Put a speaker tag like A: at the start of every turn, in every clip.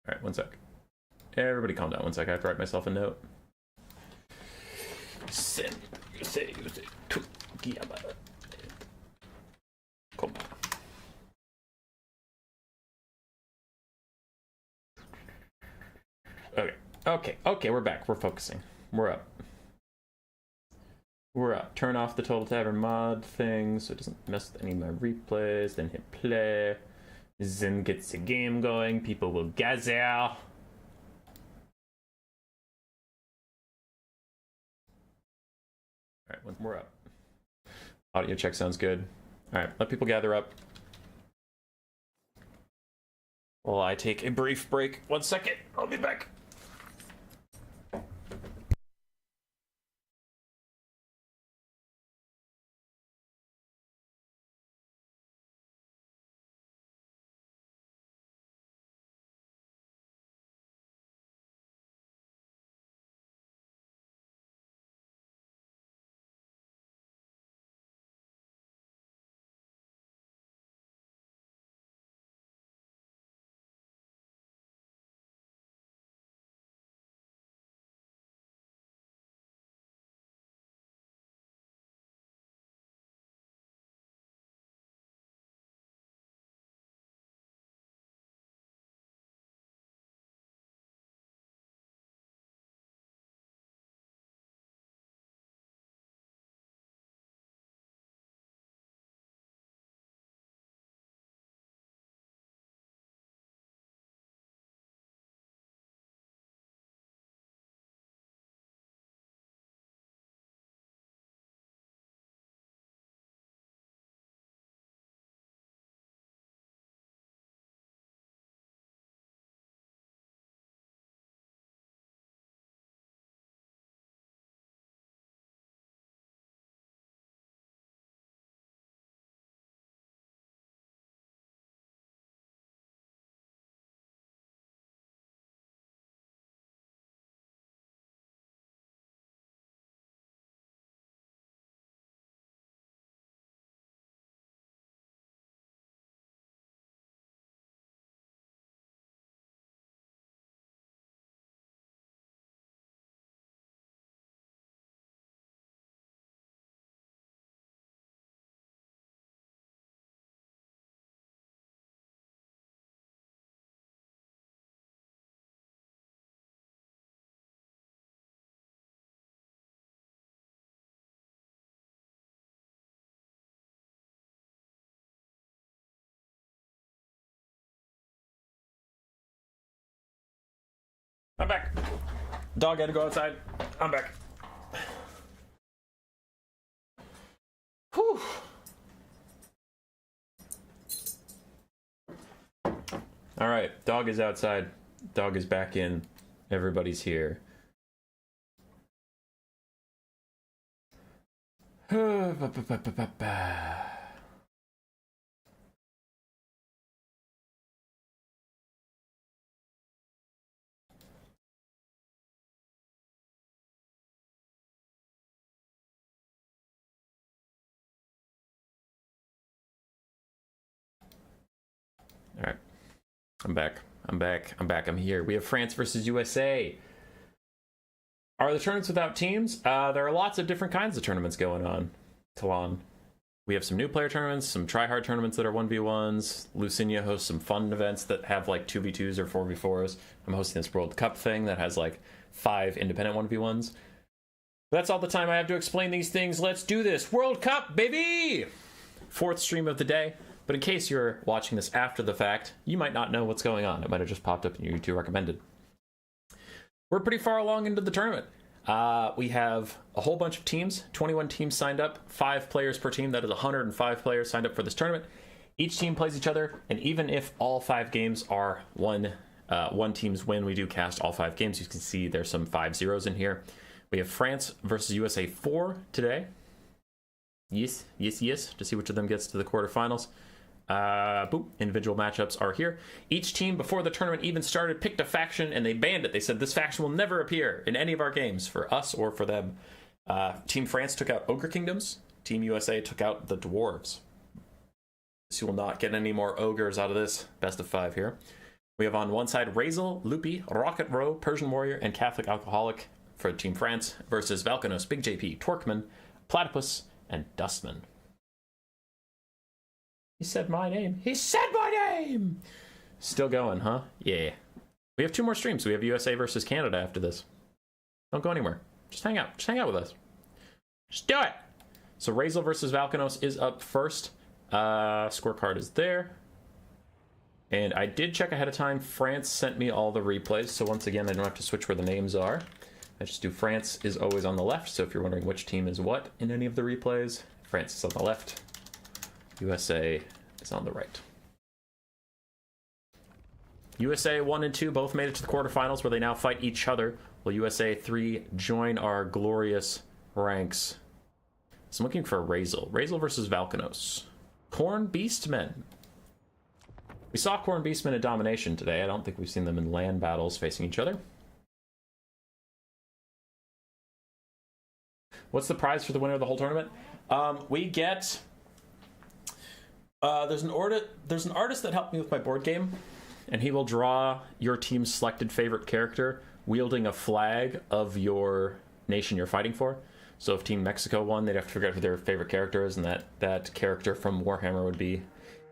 A: All right, one sec. Everybody calm down 1 sec. I have to write myself a note. Okay, we're back. We're focusing. We're up. Turn off the Total Tavern mod thing so it doesn't mess with any of my replays. Then hit play. Then gets the game going. People will gather. Alright, we're up. Audio check sounds good. Alright, let people gather up. Well, I take a brief break. 1 second. I'll be back. I'm back. Dog had to go outside. I'm back. Whew. All right, dog is outside. Dog is back in. Everybody's here. All right, I'm back. I'm here. We have France versus USA. Are the tournaments without teams? There are lots of different kinds of tournaments going on. Talon. We have some new player tournaments, some try-hard tournaments that are 1v1s. Lucinia hosts some fun events that have like 2v2s or 4v4s. I'm hosting this World Cup thing that has like 5 independent 1v1s. That's all the time I have to explain these things. Let's do this. World Cup, baby! 4th stream of the day. But in case you're watching this after the fact, you might not know what's going on. It might have just popped up in your YouTube recommended. We're pretty far along into the tournament. We have a whole bunch of teams, 21 teams signed up, 5 players per team. That is 105 players signed up for this tournament. Each team plays each other, and even if all 5 games are one team's win, we do cast all 5 games. You can see there's some 5-0s in here. We have France versus USA 4 today. Yes, to see which of them gets to the quarterfinals. Boop. Individual matchups are here. Each team, before the tournament even started, picked a faction and they banned it. They said this faction will never appear in any of our games, for us or for them. Team France took out Ogre Kingdoms. Team USA took out the Dwarves. So you will not get any more ogres out of this best of 5 here. We have on one side Razel, Loopy, Rocket Row, Persian Warrior, and Catholic Alcoholic for Team France versus Valkanos, Big JP, Torqueman, Platypus, and Dustman. He said my name. He said my name! Still going, huh? Yeah. We have 2 more streams. We have USA versus Canada after this. Don't go anywhere. Just hang out. Just hang out with us. Just do it! So Razel versus Valkanos is up first. Scorecard is there. And I did check ahead of time. France sent me all the replays, so once again, I don't have to switch where the names are. I just do France is always on the left, so if you're wondering which team is what in any of the replays, France is on the left. USA is on the right. USA 1 and 2 both made it to the quarterfinals, where they now fight each other. Will USA 3 join our glorious ranks? So I'm looking for Razel. Razel versus Valkanos. Khorne Beastmen. We saw Khorne Beastmen in Domination today. I don't think we've seen them in land battles facing each other. What's the prize for the winner of the whole tournament? We get... there's an artist that helped me with my board game, and he will draw your team's selected favorite character wielding a flag of your nation you're fighting for. So if Team Mexico won, they'd have to figure out who their favorite character is, and that character from Warhammer would be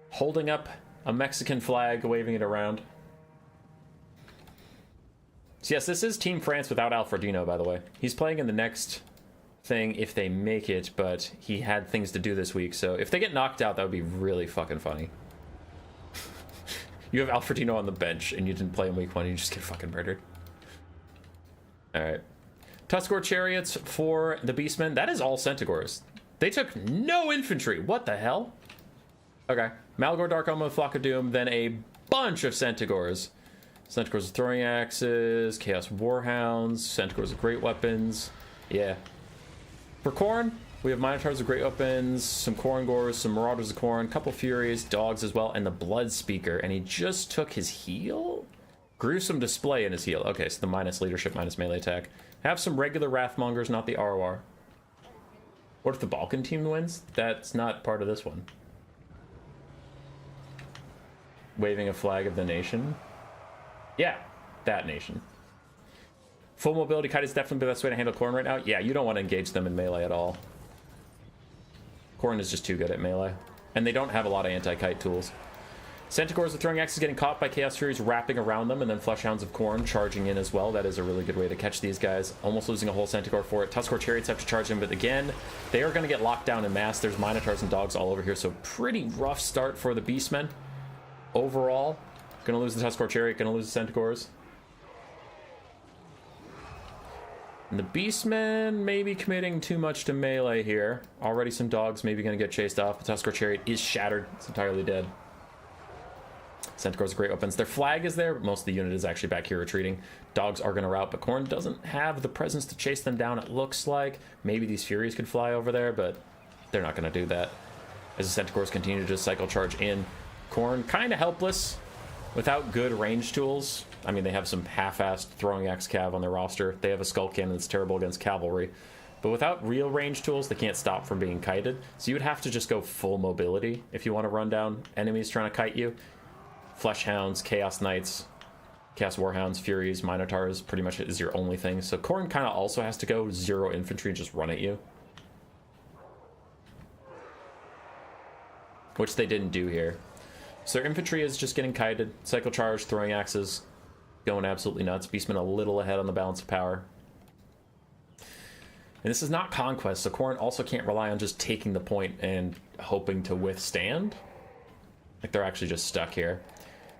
A: holding up a Mexican flag, waving it around. So yes, this is Team France without Alfredino, by the way. He's playing in the next thing if they make it, but he had things to do this week, so if they get knocked out, that would be really fucking funny. You have Alfredino on the bench, and you didn't play in week 1, and you just get fucking murdered. Alright. Tuskor Chariots for the Beastmen. That is all Centaurs. They took no infantry. What the hell? Okay. Malgor Dark Elmo, Flock of Doom, then a bunch of Centaurs. Centaurs with throwing axes, Chaos Warhounds, Centaurs with great weapons. Yeah. For Khorne, we have Minotaurs with great weapons, some Khorne Gores, some Marauders of Khorne, a couple Furies, dogs as well, and the Blood Speaker. And he just took his heal? Gruesome display in his heal. Okay, so the minus leadership, minus melee attack. Have some regular Wrathmongers, not the ROR. What if the Balkan team wins? That's not part of this one. Waving a flag of the nation. Yeah, that nation. Full mobility kite is definitely the best way to handle Khorne right now. Yeah, you don't want to engage them in melee at all. Khorne is just too good at melee. And they don't have a lot of anti-kite tools. Centaurs with throwing axes getting caught by Chaos Furies wrapping around them, and then Fleshhounds of Khorne charging in as well. That is a really good way to catch these guys. Almost losing a whole Centaur for it. Tuskor Chariots have to charge in, but again, they are going to get locked down in mass. There's Minotaurs and dogs all over here, so pretty rough start for the Beastmen. Overall, going to lose the Tuskor Chariot, going to lose the Centaurs. And the Beastmen maybe committing too much to melee here. Already some dogs maybe going to get chased off. The Tuskor Chariot is shattered. It's entirely dead. Centaurs are great weapons. Their flag is there, but most of the unit is actually back here retreating. Dogs are going to rout, but Khorne doesn't have the presence to chase them down, it looks like. Maybe these Furies could fly over there, but they're not going to do that. As the Centaurs continue to just cycle charge in. Khorne kind of helpless without good range tools. I mean, they have some half-assed throwing axe cav on their roster. They have a skull cannon that's terrible against cavalry. But without real range tools, they can't stop from being kited. So you would have to just go full mobility if you want to run down enemies trying to kite you. Fleshhounds, Chaos Knights, Chaos Warhounds, Furies, Minotaurs pretty much is your only thing. So Khorne kind of also has to go zero infantry and just run at you. Which they didn't do here. So their infantry is just getting kited, cycle charge, throwing axes, going absolutely nuts. Beastmen a little ahead on the balance of power. And this is not Conquest, so Khorne also can't rely on just taking the point and hoping to withstand. Like, they're actually just stuck here.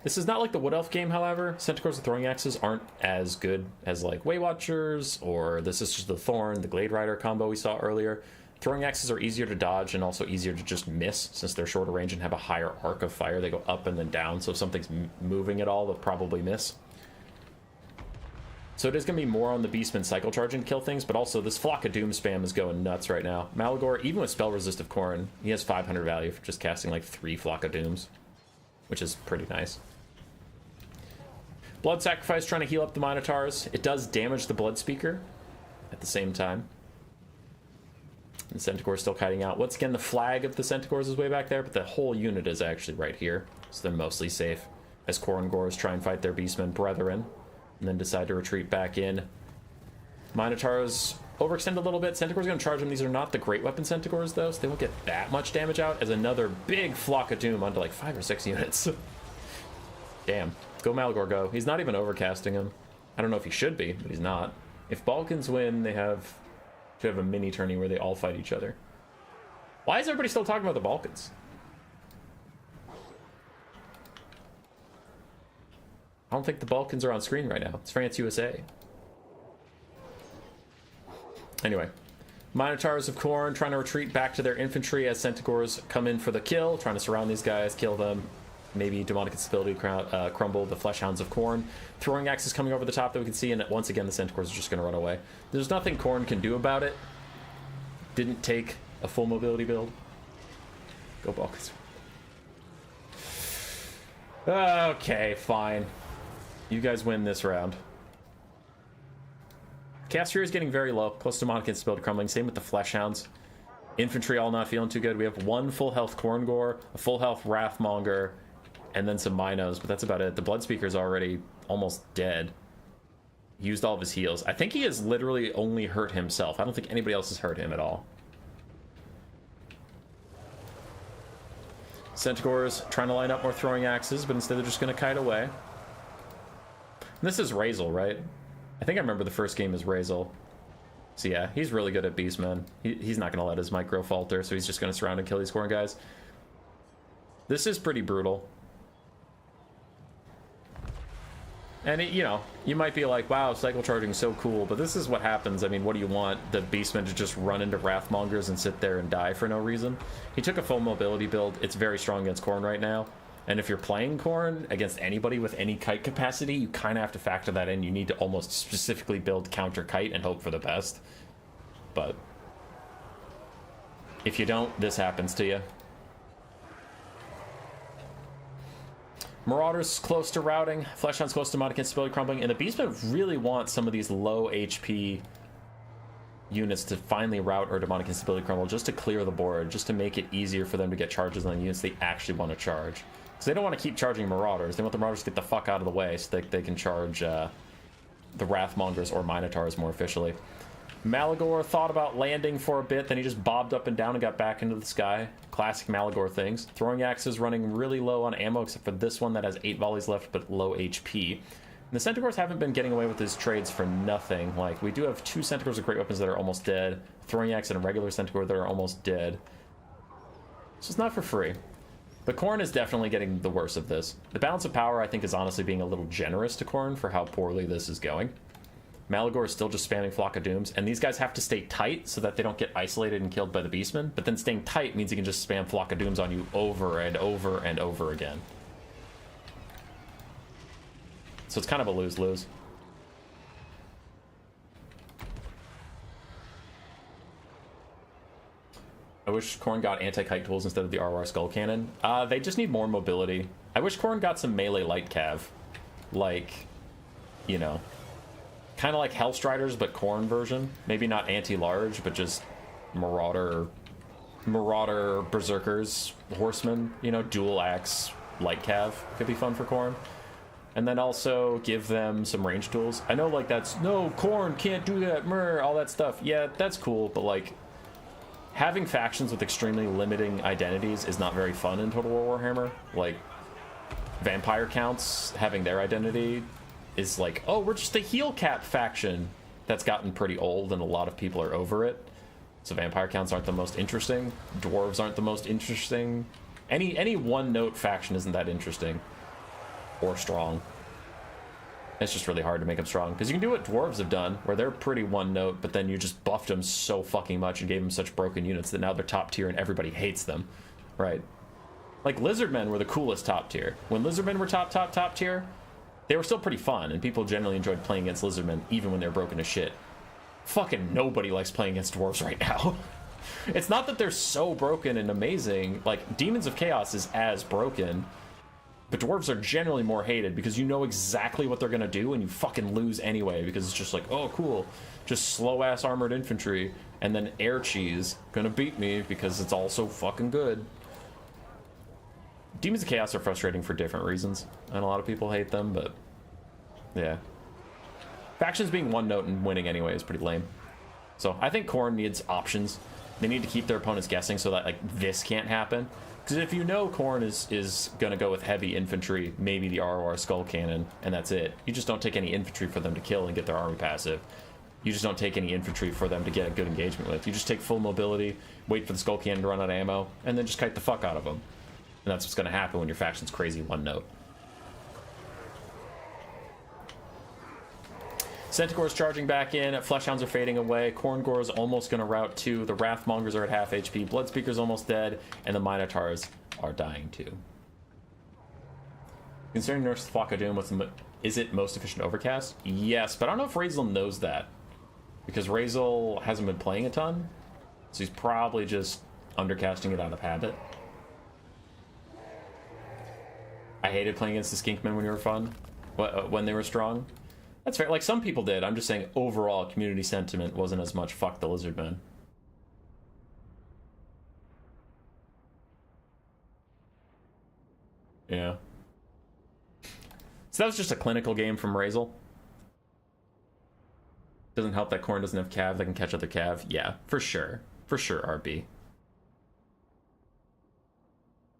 A: This is not like the Wood Elf game, however. Centaurs with throwing axes aren't as good as, like, Way Watchers, or this is just the Thorn, the Glade Rider combo we saw earlier. Throwing axes are easier to dodge and also easier to just miss, since they're shorter range and have a higher arc of fire. They go up and then down, so if something's moving at all, they'll probably miss. So it is going to be more on the Beastmen cycle charging to kill things, but also this Flock of Doom spam is going nuts right now. Malagor, even with spell resist of Khorne, he has 500 value for just casting like 3 Flock of Dooms, which is pretty nice. Blood Sacrifice trying to heal up the Minotaurs. It does damage the Blood Speaker at the same time. And the Centaur is still kiting out. Once again, the flag of the Centaurs is way back there, but the whole unit is actually right here, so they're mostly safe. as Khorne Gors try and fight their Beastmen brethren, and then decide to retreat back in. Minotaurs overextend a little bit. Centaur's going to charge them. These are not the great weapon Centaurs, though, so they won't get that much damage out as another big flock of doom onto like 5 or 6 units. Damn. Go Malagor, go. He's not even overcasting him. I don't know if he should be, but he's not. If Balkans win, they should have a mini tourney where they all fight each other. Why is everybody still talking about the Balkans? I don't think the Balkans are on screen right now. It's France, USA. Anyway, Minotaurs of Khorne trying to retreat back to their infantry as Centaurs come in for the kill, trying to surround these guys, kill them. Maybe Demonic Instability crumble the Fleshhounds of Khorne. Throwing axes coming over the top that we can see, and once again the Centaurs are just going to run away. There's nothing Khorne can do about it. Didn't take a full mobility build. Go Balkans. Okay, fine. You guys win this round. Chaos Fury is getting very low, close to Demonic Instability crumbling. Same with the Fleshhounds. Infantry all not feeling too good. We have 1 full health Khorne Gore, a full health Wrathmonger, and then some Minos, but that's about it. The Blood Speaker's already almost dead. He used all of his heals. I think he has literally only hurt himself. I don't think anybody else has hurt him at all. Centaurs trying to line up more throwing axes, but instead they're just going to kite away. And this is Razel, right? I think I remember the first game is Razel. So yeah, he's really good at Beastmen. He's not going to let his micro falter, so he's just going to surround and kill these Khorne guys. This is pretty brutal. And, you know, you might be like, wow, cycle charging is so cool, but this is what happens. I mean, what do you want? The Beastmen to just run into Wrathmongers and sit there and die for no reason? He took a full mobility build. It's very strong against Khorne right now. And if you're playing Khorne against anybody with any kite capacity, you kind of have to factor that in. You need to almost specifically build counter kite and hope for the best. But if you don't, this happens to you. Marauders close to routing, Fleshhounds close to Demonic Instability crumbling, and the Beastmen really want some of these low HP units to finally rout or Demonic Instability crumble just to clear the board, just to make it easier for them to get charges on the units they actually want to charge. So they don't want to keep charging Marauders. They want the Marauders to get the fuck out of the way so they can charge the Wrathmongers or Minotaurs more officially. Malagor thought about landing for a bit, then he just bobbed up and down and got back into the sky. Classic Malagor things. Throwing axes running really low on ammo, except for this one that has 8 volleys left but low HP. And the Centaurs haven't been getting away with his trades for nothing. Like, we do have 2 Centaurs with great weapons that are almost dead, Throwing axe and a regular Centaur that are almost dead. So it's not for free. But Khorne is definitely getting the worst of this. The balance of power, I think, is honestly being a little generous to Khorne for how poorly this is going. Malagor is still just spamming Flock of Dooms, and these guys have to stay tight so that they don't get isolated and killed by the Beastmen, but then staying tight means you can just spam Flock of Dooms on you over and over and over again. So it's kind of a lose-lose. I wish Khorne got anti-kite tools instead of the RR Skull Cannon. They just need more mobility. I wish Khorne got some melee light cav. Like, you know, kind of like Hellstriders, but Khorne version. Maybe not anti-large, but just Marauder, Berserkers, Horsemen. You know, dual axe light cav could be fun for Khorne. And then also give them some range tools. I know, like, that's, no, Khorne can't do that, all that stuff. Yeah, that's cool, but, like, having factions with extremely limiting identities is not very fun in Total War Warhammer. Like, Vampire Counts having their identity is like, oh, we're just a heel cap faction. That's gotten pretty old and a lot of people are over it. So Vampire Counts aren't the most interesting. Dwarves aren't the most interesting. Any one-note faction isn't that interesting or strong. It's just really hard to make them strong, because you can do what Dwarves have done, where they're pretty one-note, but then you just buffed them so fucking much and gave them such broken units that now they're top tier and everybody hates them, right? Like, Lizardmen were the coolest top tier. When Lizardmen were top tier, they were still pretty fun, and people generally enjoyed playing against Lizardmen, even when they're broken to shit. Fucking nobody likes playing against Dwarves right now. It's not that they're so broken and amazing. Like, Demons of Chaos is as broken, but Dwarves are generally more hated because you know exactly what they're gonna do and you fucking lose anyway, because it's just like, oh cool, just slow-ass armored infantry, and then air cheese gonna beat me because it's all so fucking good. Demons of Chaos are frustrating for different reasons, and a lot of people hate them, but yeah. Factions being one note and winning anyway is pretty lame. So I think Khorne needs options. They need to keep their opponents guessing so that like this can't happen. Because if you know Khorne is going to go with heavy infantry, maybe the ROR Skull Cannon, and that's it. You just don't take any infantry for them to kill and get their army passive. You just don't take any infantry for them to get a good engagement with. You just take full mobility, wait for the Skull Cannon to run out of ammo, and then just kite the fuck out of them. And that's what's going to happen when your faction's crazy one note. Centaur's charging back in, Fleshhounds are fading away, Khorngor's almost going to rout too, the Wrathmongers are at half HP, Bloodspeaker's almost dead, and the Minotaurs are dying too. Considering Nurse Flock of Doom, is it most efficient overcast? Yes, but I don't know if Razel knows that. Because Razel hasn't been playing a ton, so he's probably just undercasting it out of habit. I hated playing against the Skinkmen when you were fun, when they were strong. That's fair. Like, some people did. I'm just saying, overall, community sentiment wasn't as much fuck the Lizardmen. Yeah. So that was just a clinical game from Razel. Doesn't help that Khorne doesn't have cav that can catch other cav. Yeah, for sure. For sure, RB.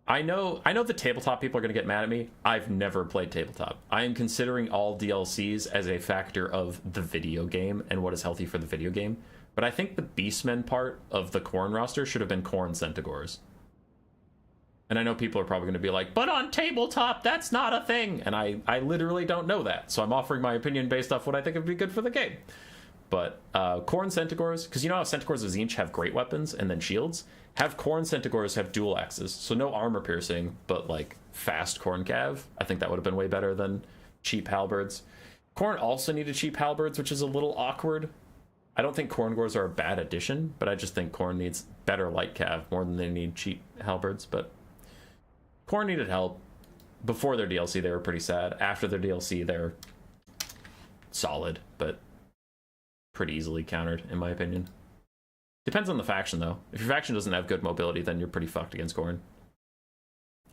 A: I know the tabletop people are going to get mad at me. I've never played tabletop. I am considering all DLCs as a factor of the video game and what is healthy for the video game. But I think the Beastmen part of the Khorne roster should have been Khorne Centaurs. And I know people are probably going to be like, but on tabletop, that's not a thing. And I literally don't know that. So I'm offering my opinion based off what I think would be good for the game. But Khorne Centaurs, because you know how Centaurs of Tzeentch have great weapons and then shields? Have Khorne Centaurs have dual axes, so no armor piercing, but like fast Khorne cav. I think that would have been way better than cheap halberds. Khorne also needed cheap halberds, which is a little awkward. I don't think Khorngors are a bad addition, but I just think Khorne needs better light cav more than they need cheap halberds. But Khorne needed help. Before their DLC, they were pretty sad. After their DLC, they're solid, but pretty easily countered, in my opinion. Depends on the faction, though. If your faction doesn't have good mobility, then you're pretty fucked against Khorne.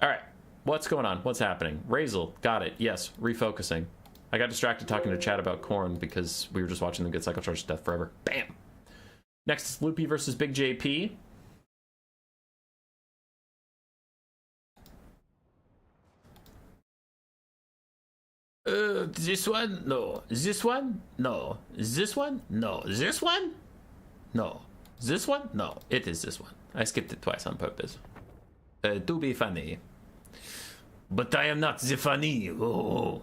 A: Alright, what's going on? What's happening? Razel, got it. Yes, refocusing. I got distracted talking to chat about Khorne because we were just watching them get cycle charged to death forever. Bam! Next is Loopy versus Big JP. This one? No. This one? No. This one? No. This one? No. This one? No. It is this one. I skipped it twice on purpose. To be funny. But I am not the funny. Oh.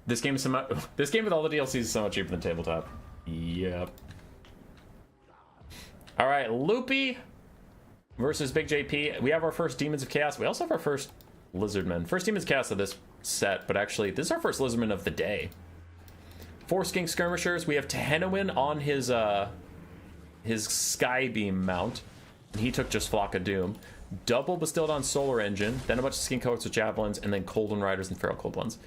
A: This game with all the DLCs is so much cheaper than tabletop. Yep. All right, Loopy versus Big JP. We have our first Demons of Chaos. We also have our first Lizardmen. First Demons of Chaos of this set, but actually, this is our first Lizardman of the day. 4 Skink Skirmishers. We have Tehenowin on his Skybeam mount. And he took just Flock of Doom. Double Bestilled on Solar Engine. Then a bunch of Skink Coats with Javelins. And then Cold One Riders and Feral Cold Ones.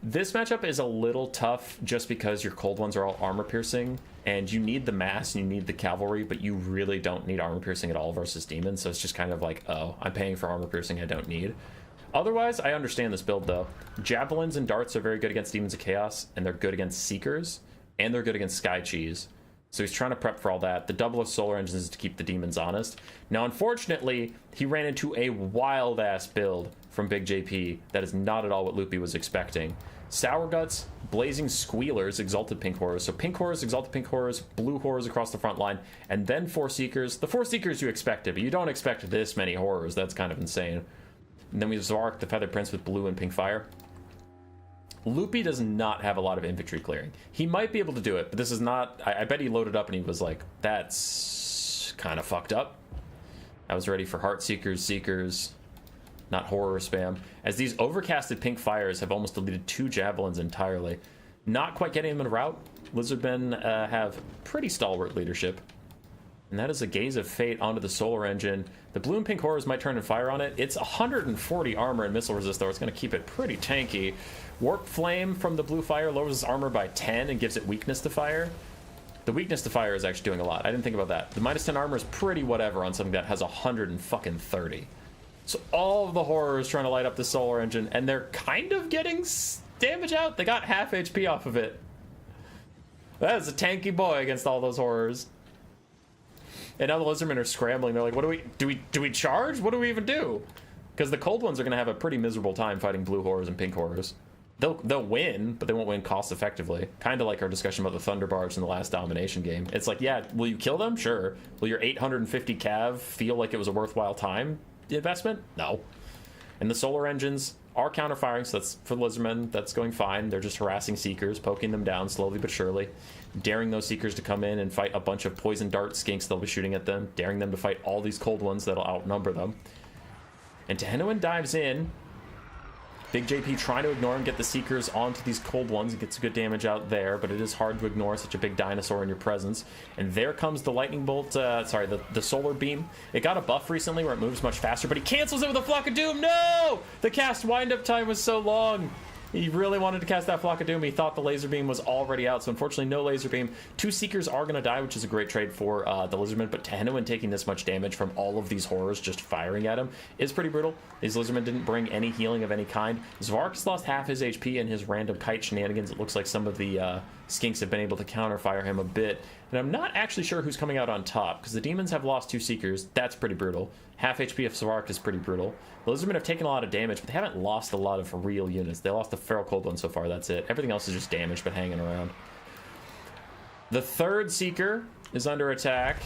A: This matchup is a little tough just because your Cold Ones are all armor piercing and you need the mass and you need the cavalry, but you really don't need armor piercing at all versus demons. So it's just kind of like, oh, I'm paying for armor piercing I don't need. Otherwise, I understand this build though. Javelins and darts are very good against Demons of Chaos, and they're good against Seekers, and they're good against Sky Cheese. So he's trying to prep for all that. The double of Solar Engines is to keep the demons honest. Now, unfortunately, he ran into a wild-ass build from Big JP that is not at all what Loopy was expecting. Sour Guts, Blazing Squealers, Exalted Pink Horrors. So Pink Horrors, Exalted Pink Horrors, Blue Horrors across the front line, and then 4 Seekers. The 4 Seekers you expected, but you don't expect this many Horrors. That's kind of insane. And then we have Zark, the Feather Prince with Blue and Pink Fire. Loopy does not have a lot of infantry clearing. He might be able to do it, but this is not... I bet he loaded up and he was like, that's kind of fucked up. I was ready for Heart Seekers, Seekers, not Horror spam. As these overcasted Pink Fires have almost deleted 2 Javelins entirely. Not quite getting them in a route. Lizardmen have pretty stalwart leadership. And that is a Gaze of Fate onto the Solar Engine. The blue and pink horrors might turn and fire on it. It's 140 armor and missile resist, though. It's going to keep it pretty tanky. Warp Flame from the blue fire lowers its armor by 10 and gives it weakness to fire. The weakness to fire is actually doing a lot. I didn't think about that. The minus 10 armor is pretty whatever on something that has 130. So all of the horrors trying to light up the Solar Engine, and they're kind of getting damage out. They got half HP off of it. That is a tanky boy against all those horrors. And now the Lizardmen are scrambling. They're like, what do we charge? What do we even do? Because the cold ones are going to have a pretty miserable time fighting blue horrors and pink horrors. They'll win, but they won't win cost effectively. Kind of like our discussion about the Thunder Barge in the last domination game. It's like, yeah, will you kill them? Sure. Will your 850 cav feel like it was a worthwhile time investment? No. And the Solar Engines are counterfiring, so that's for the Lizardmen. That's going fine. They're just harassing Seekers, poking them down slowly but surely, daring those Seekers to come in and fight a bunch of poison dart skinks they'll be shooting at them, daring them to fight all these cold ones that'll outnumber them. And Tehenowen dives in. Big JP trying to ignore him, get the Seekers onto these cold ones. It gets good damage out there, but it is hard to ignore such a big dinosaur in your presence. And there comes the lightning bolt, the solar beam. It got a buff recently where it moves much faster, but he cancels it with a Flock of Doom. No! The cast wind-up time was so long. He really wanted to cast that Flock of Doom. He thought the laser beam was already out, so unfortunately no laser beam. 2 Seekers are going to die, which is a great trade for the Lizardmen, but Tehenowen taking this much damage from all of these horrors just firing at him is pretty brutal. These Lizardmen didn't bring any healing of any kind. Zvark's lost half his HP in his random kite shenanigans. It looks like some of the skinks have been able to counterfire him a bit. And I'm not actually sure who's coming out on top, because the Demons have lost 2 Seekers. That's pretty brutal. Half HP of Zvark is pretty brutal. The Lizardmen have taken a lot of damage, but they haven't lost a lot of real units. They lost the Feral Cold one so far, that's it. Everything else is just damage, but hanging around. The 3rd Seeker is under attack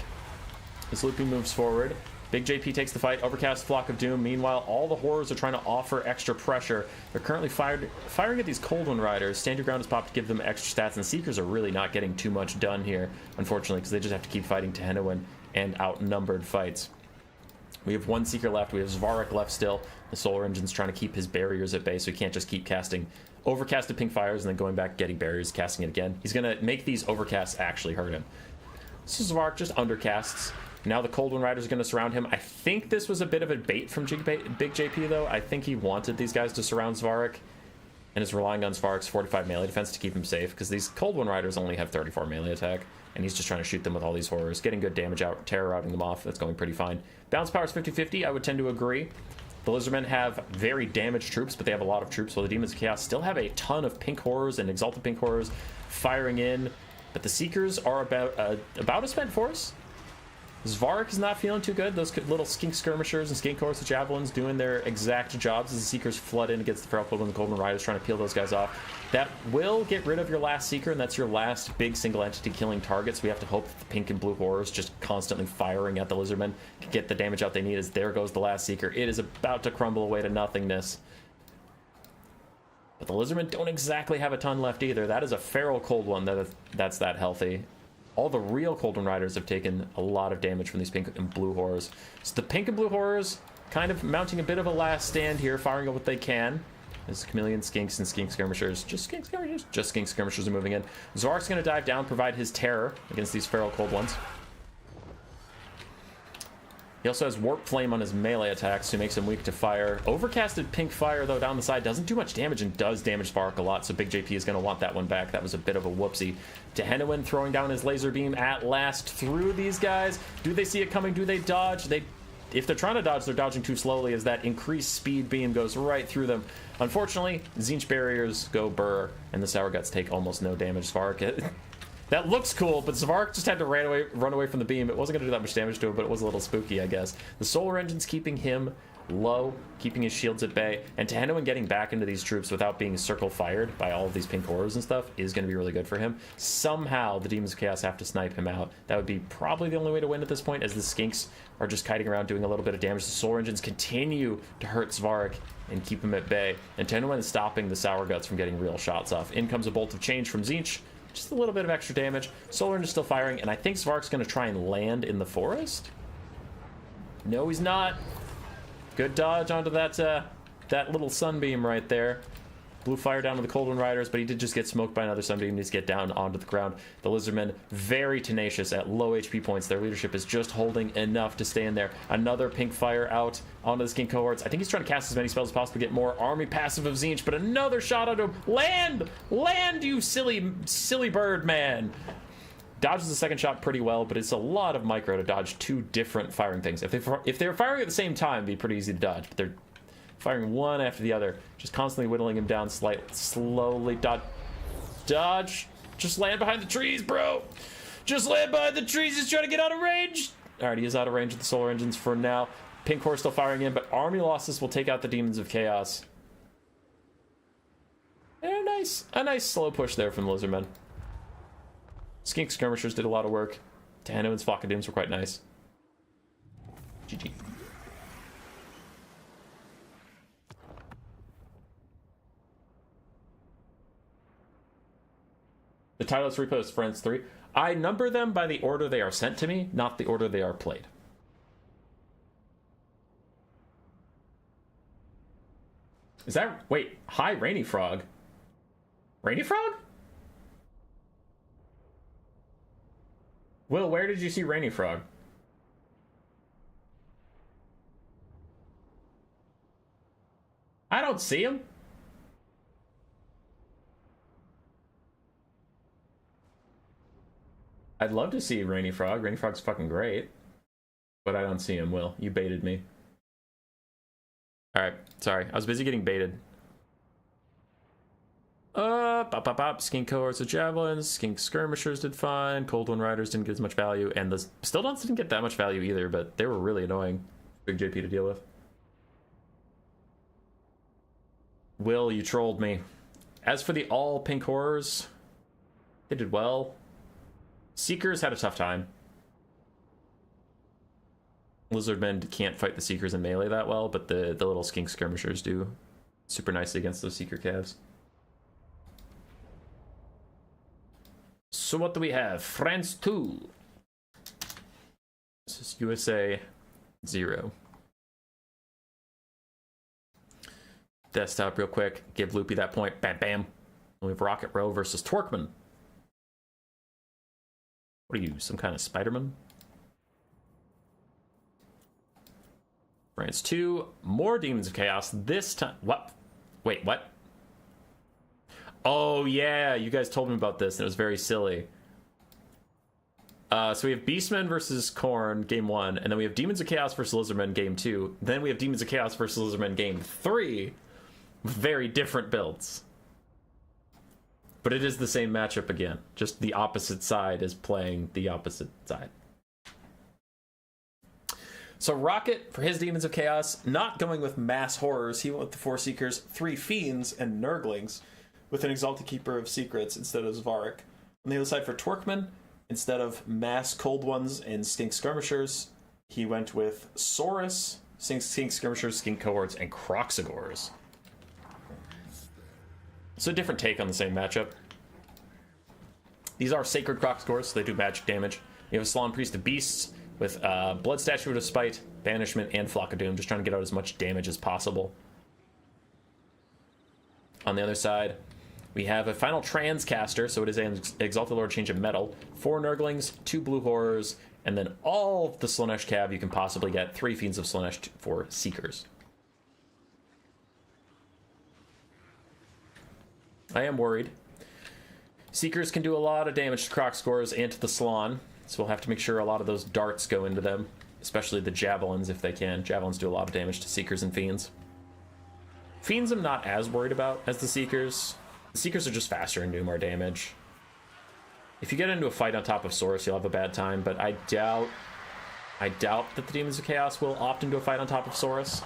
A: as Loopy moves forward. Big JP takes the fight, Overcast, Flock of Doom. Meanwhile, all the horrors are trying to offer extra pressure. They're currently firing at these Cold One Riders. Stand Your Ground is popped to give them extra stats, and Seekers are really not getting too much done here, unfortunately, because they just have to keep fighting Tehenowen and outnumbered fights. We have 1 Seeker left. We have Zvark left still. The Solar Engine's trying to keep his barriers at bay, so he can't just keep casting overcasted pink fires and then going back, getting barriers, casting it again. He's going to make these overcasts actually hurt him. So Zvark just undercasts. Now the Cold One Riders are going to surround him. I think this was a bit of a bait from Big JP, though. I think he wanted these guys to surround Zvark and is relying on Zvark's 45 melee defense to keep him safe, because these Cold One Riders only have 34 melee attack, and he's just trying to shoot them with all these horrors, getting good damage out, terror routing them off. That's going pretty fine. Balance power is 50-50. I would tend to agree. The Lizardmen have very damaged troops, but they have a lot of troops, while the Demons of Chaos still have a ton of pink horrors and exalted pink horrors firing in, but the Seekers are about a spent force. Zvark is not feeling too good. Those little skink skirmishers and skink horse javelins doing their exact jobs as the Seekers flood in against the Feral Cold and the Golden Riders, trying to peel those guys off. That will get rid of your last Seeker, and that's your last big single entity killing target. So we have to hope that the pink and blue horrors just constantly firing at the Lizardmen can get the damage out they need, as there goes the last Seeker. It is about to crumble away to nothingness. But the Lizardmen don't exactly have a ton left either. That is a Feral Cold one that's that healthy. All the real Cold One Riders have taken a lot of damage from these pink and blue horrors. So the pink and blue horrors kind of mounting a bit of a last stand here, firing at what they can. As Chameleon, Skinks, and Skink Skirmishers, just Skink Skirmishers are moving in. Zvark's going to dive down, provide his terror against these Feral Cold ones. He also has Warp Flame on his melee attacks, so makes him weak to fire. Overcasted pink fire, though, down the side doesn't do much damage and does damage Zvark a lot, so Big JP is going to want that one back. That was a bit of a whoopsie. Tehenowen throwing down his laser beam at last through these guys. Do they see it coming? Do they dodge? If they're trying to dodge, they're dodging too slowly, as that increased speed beam goes right through them. Unfortunately, Tzeentch barriers go burr, and the Sour Guts take almost no damage. Zvark, that looks cool, but Zvark just had to run away from the beam. It wasn't going to do that much damage to him, but it was a little spooky, I guess. The Solar Engine's keeping him low, keeping his shields at bay, and Tehenowen getting back into these troops without being circle fired by all of these pink horrors and stuff is going to be really good for him. Somehow the Demons of Chaos have to snipe him out. That would be probably the only way to win at this point, as the Skinks are just kiting around doing a little bit of damage. The Solar Engines continue to hurt Zvark and keep him at bay, and Tehenowen is stopping the Sour Guts from getting real shots off. In comes a Bolt of Change from Tzeentch. Just a little bit of extra damage. Solar Engine is still firing, and I think Zvark's going to try and land in the forest. No, he's not. Good dodge onto that little sunbeam right there. Blue fire down to the Cold Wind Riders, but he did just get smoked by another Sun Beam. He needs to get down onto the ground. The Lizardmen, very tenacious at low HP points. Their leadership is just holding enough to stay in there. Another pink fire out onto the Skink cohorts. I think he's trying to cast as many spells as possible to get more army passive of Tzeentch, but another shot at him. Land! Land, you silly bird, man! Dodges the second shot pretty well, but it's a lot of micro to dodge two different firing things. If they're firing at the same time, it'd be pretty easy to dodge, but they're firing one after the other, just constantly whittling him down slowly. Dodge. Just land behind the trees, bro. Just land behind the trees. He's trying to get out of range. All right, he is out of range with the solar engines for now. Pink Horse still firing in, but army losses will take out the Demons of Chaos. And a nice slow push there from the Lizardmen. Skink Skirmishers did a lot of work. Daemon's Flock of Dooms were quite nice. GG. The titles repost Friends 3. I number them by the order they are sent to me, not the order they are played. Is that... Wait, hi, Rainy Frog. Rainy Frog? Will, where did you see Rainy Frog? I don't see him. I'd love to see Rainy Frog. Rainy Frog's fucking great. But I don't see him, Will. You baited me. Alright, sorry. I was busy getting baited. Skink cohorts of javelins. Skink skirmishers did fine. Cold Wind Riders didn't get as much value. And the Stilldons didn't get that much value either, but they were really annoying. Big JP to deal with. Will, you trolled me. As for the all pink horrors, they did well. Seekers had a tough time. Lizardmen can't fight the Seekers in melee that well, but the little Skink Skirmishers do super nicely against those Seeker calves. So what do we have? France 2. This is USA 0. Desktop real quick. Give Loopy that point. Bam, bam. We have Rocket Row versus Torqueman. What are you, some kind of Spider-Man? France 2. More Demons of Chaos. This time... What? Wait, what? Oh, yeah. You guys told me about this, and it was very silly. So we have Beastmen versus Khorne, game 1. And then we have Demons of Chaos versus Lizardmen, game 2. Then we have Demons of Chaos versus Lizardmen, game 3. Very different builds. But it is the same matchup again. Just the opposite side is playing the opposite side. So Rocket, for his Demons of Chaos, not going with mass horrors. He went with the 4 Seekers, 3 Fiends, and Nurglings, with an Exalted Keeper of Secrets instead of Svarik. On the other side for Torqueman, instead of mass Cold Ones and Skink Skirmishers, he went with Saurus, Skink Skirmishers, Skink Cohorts, and Croxagores. So a different take on the same matchup. These are Sacred Croxagores, so they do magic damage. You have a Salon Priest of Beasts with Blood Statue of Spite, Banishment, and Flock of Doom, just trying to get out as much damage as possible. On the other side, we have a final Transcaster, so it is an Exalted Lord Change of Metal, 4 Nurglings, 2 Blue Horrors, and then all of the Slaanesh Cav you can possibly get, 3 Fiends of Slaanesh for Seekers. I am worried. Seekers can do a lot of damage to Croxagores and to the Salon, so we'll have to make sure a lot of those darts go into them, especially the Javelins if they can. Javelins do a lot of damage to Seekers and Fiends. Fiends I'm not as worried about as the Seekers. The Seekers are just faster and do more damage. If you get into a fight on top of Saurus, you'll have a bad time, but I doubt that the Demons of Chaos will opt into a fight on top of Saurus.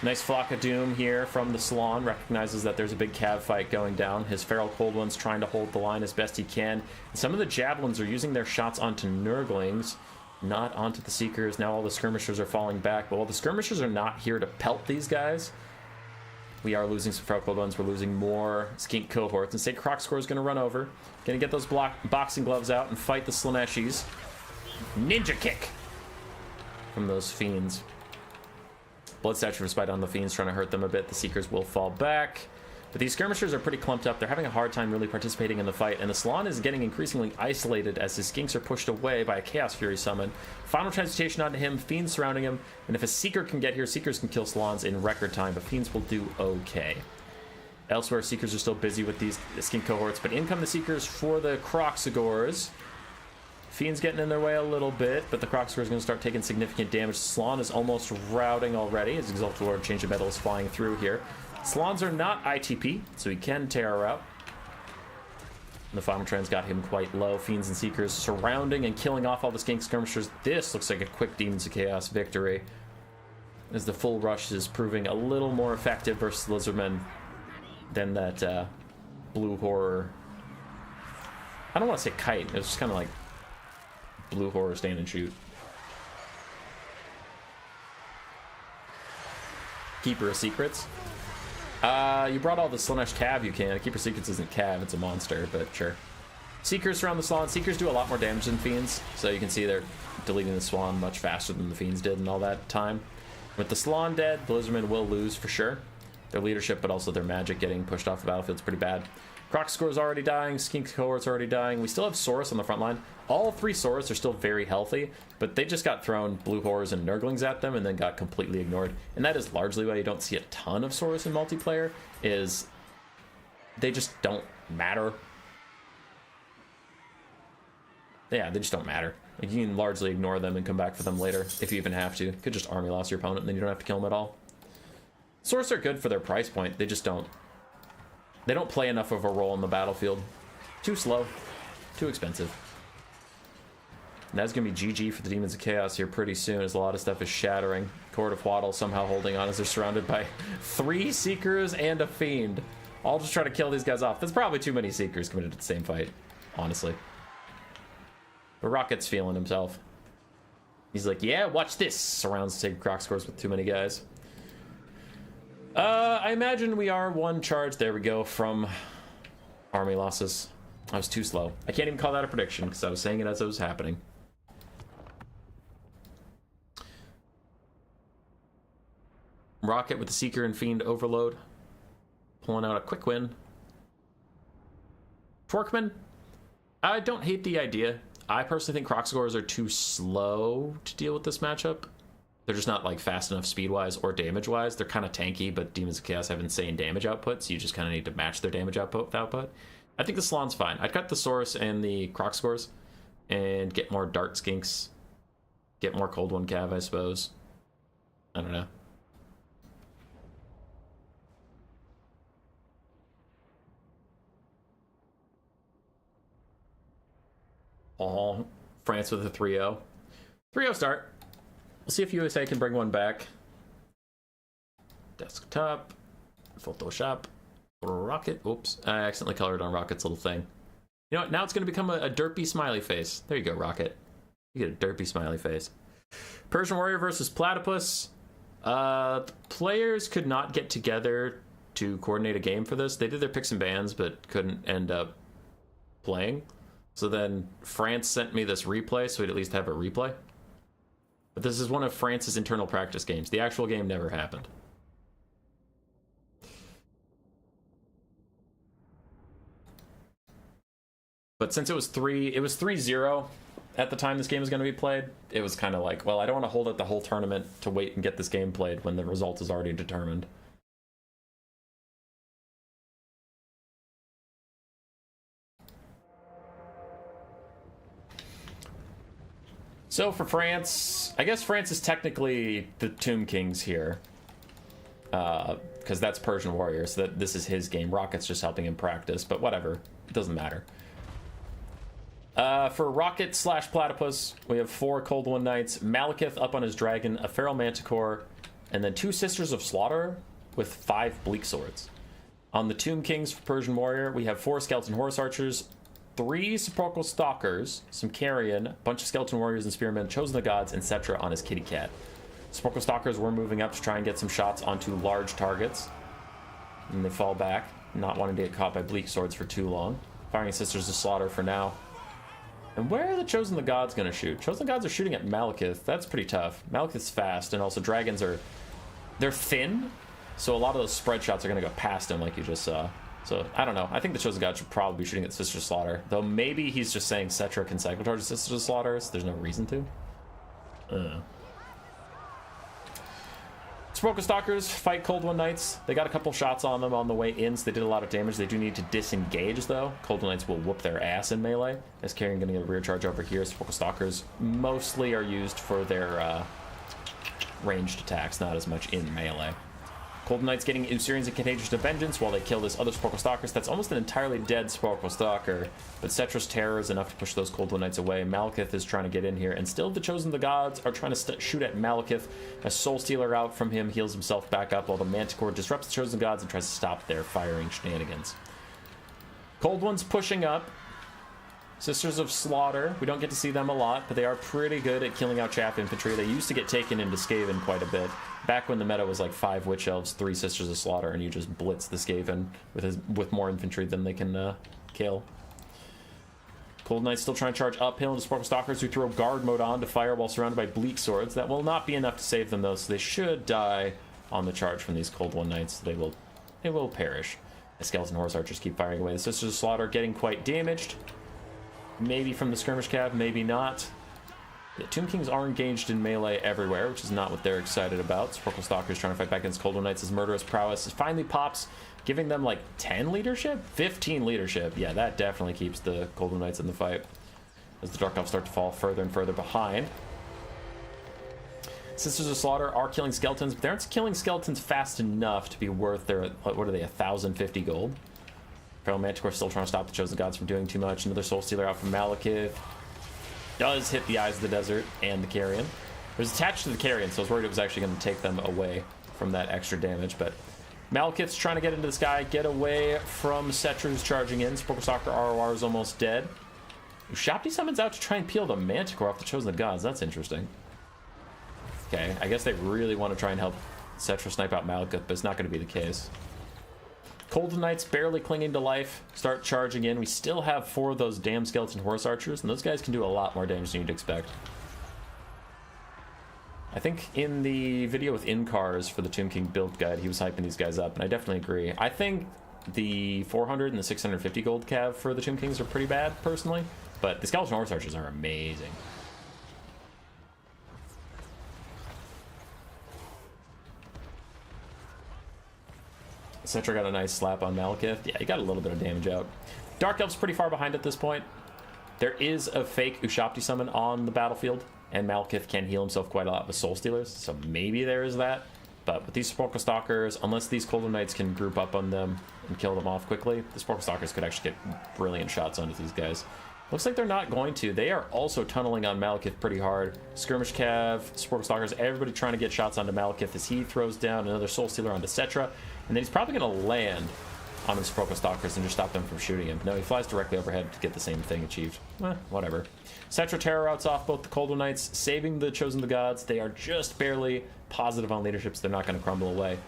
A: Nice Flock of Doom here from the Salon. Recognizes that there's a big Cav fight going down. His Feral Cold One's trying to hold the line as best he can. And some of the Javelins are using their shots onto Nurglings, not onto the Seekers. Now all the Skirmishers are falling back. But while the Skirmishers are not here to pelt these guys, we are losing some Feral Cold Ones. We're losing more Skink Cohorts. And Sacred Croxagore is going to run over. Going to get those boxing gloves out and fight the Slaaneshies. Ninja Kick from those Fiends. Blood Statue of Spite on the Fiends, trying to hurt them a bit. The Seekers will fall back. But these skirmishers are pretty clumped up. They're having a hard time really participating in the fight, and the Salon is getting increasingly isolated as his skinks are pushed away by a Chaos Fury summon. Final Transmutation onto him, Fiends surrounding him, and if a Seeker can get here, Seekers can kill Salons in record time, but Fiends will do okay. Elsewhere, Seekers are still busy with these skink cohorts, but in come the Seekers for the Kroxigors. Fiends getting in their way a little bit, but the Kroxigor is going to start taking significant damage. Salon is almost routing already as Exalted Lord Change of Metal is flying through here. Salons are not ITP, so he can tear her out. And the Final Trans got him quite low. Fiends and Seekers surrounding and killing off all the skink skirmishers. This looks like a quick Demons of Chaos victory, as the full rush is proving a little more effective versus Lizardmen than that blue horror. I don't want to say kite, it's just kind of like blue horror stand and shoot. Keeper of Secrets. You brought all the Slanesh Cav you can. Keeper of Secrets isn't Cav, it's a monster, but sure. Seekers surround the Swan. Seekers do a lot more damage than Fiends, so you can see they're deleting the Swan much faster than the Fiends did in all that time. With the Salon dead, the Lizardmen will lose for sure. Their leadership, but also their magic getting pushed off the battlefield is pretty bad. Kroxigor's already dying, Skink cohort's already dying. We still have Saurus on the front line. All three Saurus are still very healthy, but they just got thrown blue horrors and Nurglings at them and then got completely ignored. And that is largely why you don't see a ton of Saurus in multiplayer, is they just don't matter. Yeah, they just don't matter. Like, you can largely ignore them and come back for them later, if you even have to. You could just army loss your opponent and then you don't have to kill them at all. Saurus are good for their price point, they just don't. They don't play enough of a role in the battlefield. Too slow. Too expensive. And that's going to be GG for the Demons of Chaos here pretty soon, as a lot of stuff is shattering. Court of Waddle somehow holding on as they're surrounded by 3 Seekers and a Fiend. All just trying to kill these guys off. That's probably too many Seekers committed to the same fight, honestly. But Rocket's feeling himself. He's like, yeah, watch this. Surrounds Sacred Kroxigors with too many guys. I imagine we are 1 charge. There we go, from army losses. I was too slow. I can't even call that a prediction because I was saying it as it was happening. Rocket with the Seeker and Fiend overload. Pulling out a quick win. Twerkman, I don't hate the idea. I personally think Kroxigors are too slow to deal with this matchup. They're just not like fast enough speed-wise or damage-wise. They're kind of tanky, but Demons of Chaos have insane damage output, so you just kind of need to match their damage output with output. I think the Salon's fine. I'd cut the Saurus and the Kroxigors and get more Dart Skinks. Get more Cold One Cav, I suppose. I don't know. Oh, France with a 3-0. 3-0 start. We'll see if USA can bring one back. Desktop. Photoshop. Rocket. Oops. I accidentally colored on Rocket's little thing. You know what? Now it's going to become a derpy smiley face. There you go, Rocket. You get a derpy smiley face. Persian Warrior versus Platypus. The players could not get together to coordinate a game for this. They did their picks and bans, but couldn't end up playing. So then France sent me this replay, so we'd at least have a replay. But this is one of France's internal practice games. The actual game never happened. But since it was 3-0 at the time this game was going to be played, it was kind of like, well, I don't want to hold out the whole tournament to wait and get this game played when the result is already determined. So for France, I guess France is technically the Tomb Kings here. Because that's Persian Warrior, so that this is his game. Rocket's just helping him practice, but whatever. It doesn't matter. For Rocket / Platypus, we have 4 Cold One Knights, Malekith up on his dragon, a Feral Manticore, and then 2 Sisters of Slaughter with 5 Bleak Swords. On the Tomb Kings for Persian Warrior, we have 4 Skeleton Horse Archers, 3 Sepulchral Stalkers, some Carrion, a bunch of Skeleton Warriors and Spearmen, Chosen of the Gods, etc. on his Kitty Cat. Sepulchral Stalkers were moving up to try and get some shots onto large targets. And they fall back, not wanting to get caught by Bleak Swords for too long. Firing Sisters of Slaughter for now. And where are the Chosen of the Gods going to shoot? Chosen of the Gods are shooting at Malekith. That's pretty tough. Malekith's fast, and also dragons are they're thin, so a lot of those spread shots are going to go past him, like you just saw. So, I don't know. I think the Chosen God should probably be shooting at Sisters of Slaughter. Though maybe he's just saying Cetra can cycle charge Sisters of Slaughter, so there's no reason to. Smoker Stalkers fight Cold One Knights. They got a couple shots on them on the way in, so they did a lot of damage. They do need to disengage, though. Cold One Knights will whoop their ass in melee. As Carrion going to get a rear charge over here. Smoker Stalkers mostly are used for their ranged attacks, not as much in melee. Cold Knights getting Usurians and Contagious to Vengeance while they kill this other Sporkle Stalkers. That's almost an entirely dead Sporkle Stalker, but Cetra's Terror is enough to push those Cold One Knights away. Malekith is trying to get in here, and still the Chosen of the Gods are trying to shoot at Malekith. A Soul Stealer out from him heals himself back up while the Manticore disrupts the Chosen Gods and tries to stop their firing shenanigans. Cold One's pushing up. Sisters of Slaughter, we don't get to see them a lot, but they are pretty good at killing out chaff infantry. They used to get taken into Skaven quite a bit. Back when the meta was like 5 Witch Elves, 3 Sisters of Slaughter, and you just blitz the Skaven with more infantry than they can kill. Cold Knights still trying to charge uphill into Sporkle Stalkers, who throw guard mode on to fire while surrounded by Bleak Swords. That will not be enough to save them, though, so they should die on the charge from these Cold One Knights. They will perish. As Skeleton Horse Archers keep firing away. The Sisters of Slaughter getting quite damaged. Maybe from the Skirmish Cav, maybe not. The Tomb Kings are engaged in melee everywhere, which is not what they're excited about. Sporkle Stalkers trying to fight back against Cold One Knights. His Murderous Prowess finally pops, giving them like 10 leadership? 15 leadership. Yeah, that definitely keeps the Cold One Knights in the fight. As the Dark Elves start to fall further and further behind. Sisters of Slaughter are killing skeletons, but they aren't killing skeletons fast enough to be worth their, what are they, 1,050 gold? Feral Manticore still trying to stop the Chosen Gods from doing too much. Another Soul Stealer out from Malekith. Does hit the Eyes of the Desert and the Carrion. It was attached to the Carrion, so I was worried it was actually going to take them away from that extra damage, but Malekith's trying to get into the sky, get away from Cetra, who's charging in. Sporkle Stalker ROR is almost dead. Ushapti summons out to try and peel the Manticore off the Chosen Gods. That's interesting. Okay, I guess they really want to try and help Cetra snipe out Malekith, but it's not going to be the case. Cold Knights barely clinging to life, start charging in. We still have 4 of those damn Skeleton Horse Archers, and those guys can do a lot more damage than you'd expect. I think in the video with in-cars for the Tomb King build guide, he was hyping these guys up, and I definitely agree. I think the 400 and the 650 gold cav for the Tomb Kings are pretty bad, personally, but the Skeleton Horse Archers are amazing. Cetra got a nice slap on Malekith. Yeah, he got a little bit of damage out. Dark Elf's pretty far behind at this point. There is a fake Ushapti summon on the battlefield, and Malekith can heal himself quite a lot with Soul Stealers, so maybe there is that. But with these Sporkle Stalkers, unless these Cold Knights can group up on them and kill them off quickly, the Sporkle Stalkers could actually get brilliant shots onto these guys. Looks like they're not going to. They are also tunneling on Malekith pretty hard. Skirmish Cav, Sporkle Stalkers, everybody trying to get shots onto Malekith as he throws down another Soul Stealer onto Cetra. And then he's probably going to land on his Sporkle Stalkers and just stop them from shooting him. No, he flies directly overhead to get the same thing achieved. Whatever. Cetra Terror outs off both the Cold Knights, saving the Chosen of the Gods. They are just barely positive on leadership, so they're not going to crumble away.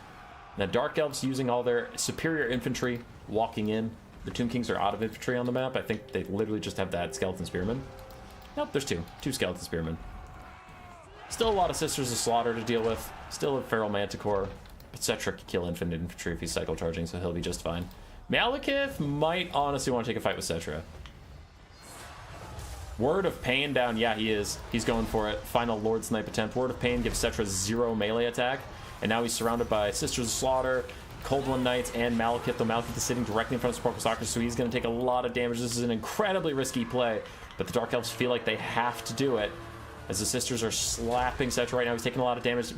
A: Now, Dark Elves using all their superior infantry, walking in. The Tomb Kings are out of infantry on the map. I think they literally just have that Skeleton Spearman. Nope, there's 2. 2 Skeleton Spearmen. Still a lot of Sisters of Slaughter to deal with. Still a Feral Manticore. But Cetra can kill infinite infantry if he's cycle charging, so he'll be just fine. Malekith might honestly want to take a fight with Cetra. Word of Pain down. Yeah, he is. He's going for it. Final Lord Snipe attempt. Word of Pain gives Cetra 0 melee attack. And now he's surrounded by Sisters of Slaughter, Cold One Knights, and Malekith. Though Malekith is sitting directly in front of Sporkle Stalkers, so he's going to take a lot of damage. This is an incredibly risky play, but the Dark Elves feel like they have to do it. As the Sisters are slapping Cetra right now, he's taking a lot of damage.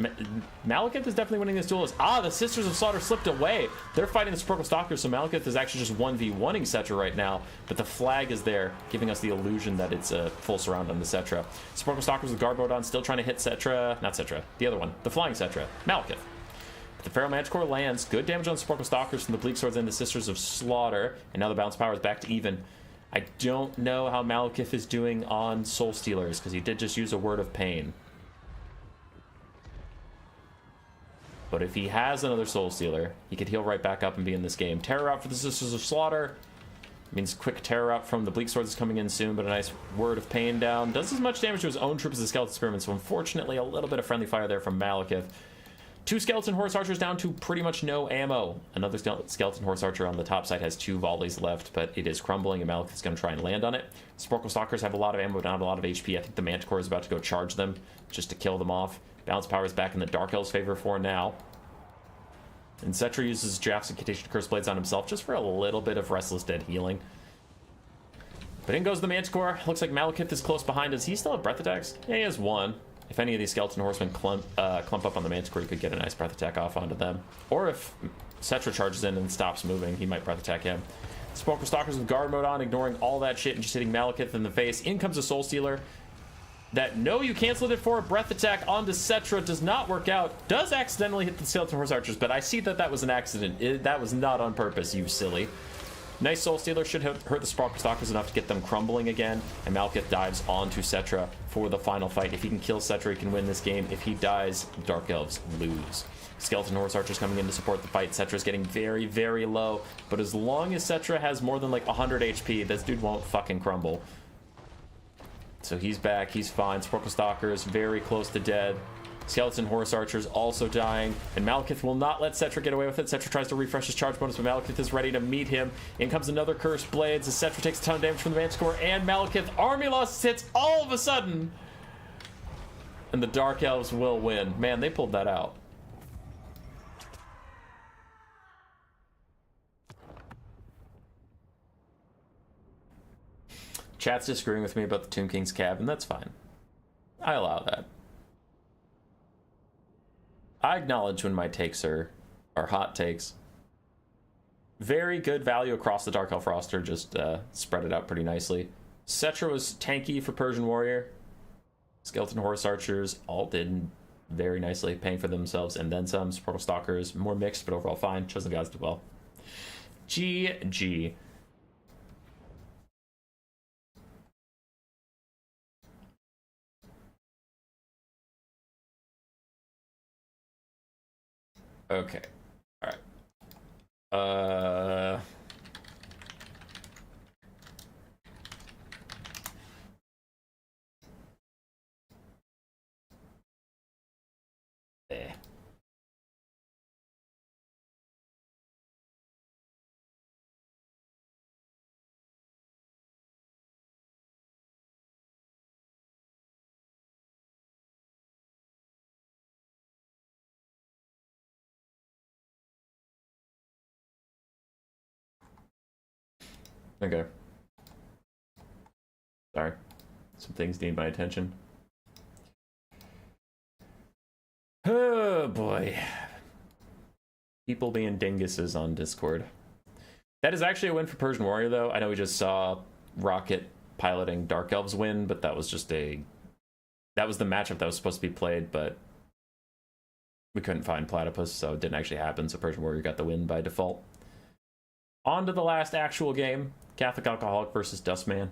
A: Malekith is definitely winning this duel. The Sisters of Slaughter slipped away. They're fighting the Sporkle Stalkers, so Malekith is actually just 1v1ing Cetra right now, but the flag is there, giving us the illusion that it's a full surround on the Cetra. Sporkle Stalkers with guard mode on, still trying to hit Cetra. Not Cetra, the other one. The flying Cetra. Malekith. The Feral Manticore lands. Good damage on Sporkle Stalkers from the Bleak Swords and the Sisters of Slaughter, and now the bounce power is back to even. I don't know how Malekith is doing on Soul Stealers, because he did just use a Word of Pain. But if he has another Soul Stealer, he could heal right back up and be in this game. Terror out for the Sisters of Slaughter. Means quick terror out from the Bleak Swords is coming in soon, but a nice Word of Pain down. Does as much damage to his own troops as the Skeleton Spearmen, so unfortunately a little bit of friendly fire there from Malekith. 2 skeleton horse archers down to pretty much no ammo. Another skeleton horse archer on the top side has 2 volleys left, but it is crumbling, and Malik is going to try and land on it. Sporkle Stalkers have a lot of ammo, but not a lot of HP. I think the Manticore is about to go charge them just to kill them off. Balance power is back in the Dark Elves' favor for now. And Cetra uses Jaff's Incantation Curse Blades on himself just for a little bit of Restless Dead healing. But in goes the Manticore. Looks like Malekith is close behind. Does he still have breath attacks? Yeah, he has 1. If any of these skeleton horsemen clump up on the Manticore, you could get a nice breath attack off onto them. Or if Cetra charges in and stops moving, he might breath attack him. Spoker Stalkers with guard mode on, ignoring all that shit and just hitting Malekith in the face. In comes a Soul Stealer. That no, you canceled it for a breath attack onto Cetra does not work out. Does accidentally hit the skeleton horse archers, but I see that that was an accident. That was not on purpose, you silly. Nice Soul Stealer should hurt the Stalkers enough to get them crumbling again, and Malekith dives onto Cetra for the final fight. If he can kill Cetra, he can win this game. If he dies, Dark Elves lose. Skeleton Horse Archers coming in to support the fight. Cetra's getting very, very low, but as long as Cetra has more than like 100 HP, this dude won't fucking crumble. So he's back, he's fine. Sporkle Stalkers very close to dead. Skeleton Horse Archers also dying, and Malekith will not let Cetra get away with it. Cetra tries to refresh his charge bonus, but Malekith is ready to meet him. In comes another Cursed Blades as Cetra takes a ton of damage from the Manticore, and Malekith army loss hits all of a sudden. And the Dark Elves will win. Man, they pulled that out. Chat's disagreeing with me about the Tomb King's cabin. That's fine. I allow that. I acknowledge when my takes are hot takes. Very good value across the Dark Elf roster, just spread it out pretty nicely. Cetra was tanky for Persian Warrior. Skeleton Horse Archers all did very nicely, paying for themselves and then some. Sporkle Stalkers, more mixed, but overall fine. Chosen Gods did well. GG. Okay. All right. There. Okay. Sorry. Some things need my attention. Oh boy. People being dinguses on Discord. That is actually a win for Persian Warrior, though. I know we just saw Rocket piloting Dark Elves win, but that was just that was the matchup that was supposed to be played, but we couldn't find Platypus, so it didn't actually happen, so Persian Warrior got the win by default. On to the last actual game. Catholic Alcoholic versus Dustman.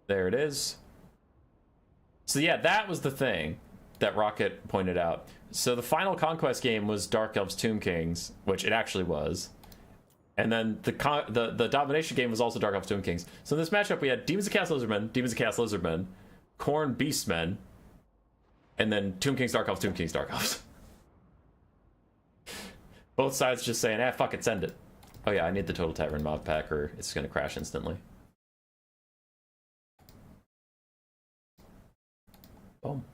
A: There it is. So yeah, that was the thing that Rocket pointed out. So the final Conquest game was Dark Elves Tomb Kings, which it actually was. And then the Domination game was also Dark Elves Tomb Kings. So in this matchup, we had Demons of Chaos Lizardmen, Demons of Chaos Lizardmen, Khorne Beastmen, and then Tomb Kings, Dark Elves, Tomb Kings, Dark Elves. Both sides just saying, fuck it, send it. Oh yeah, I need the Total Tavern mod pack or it's gonna crash instantly. Boom.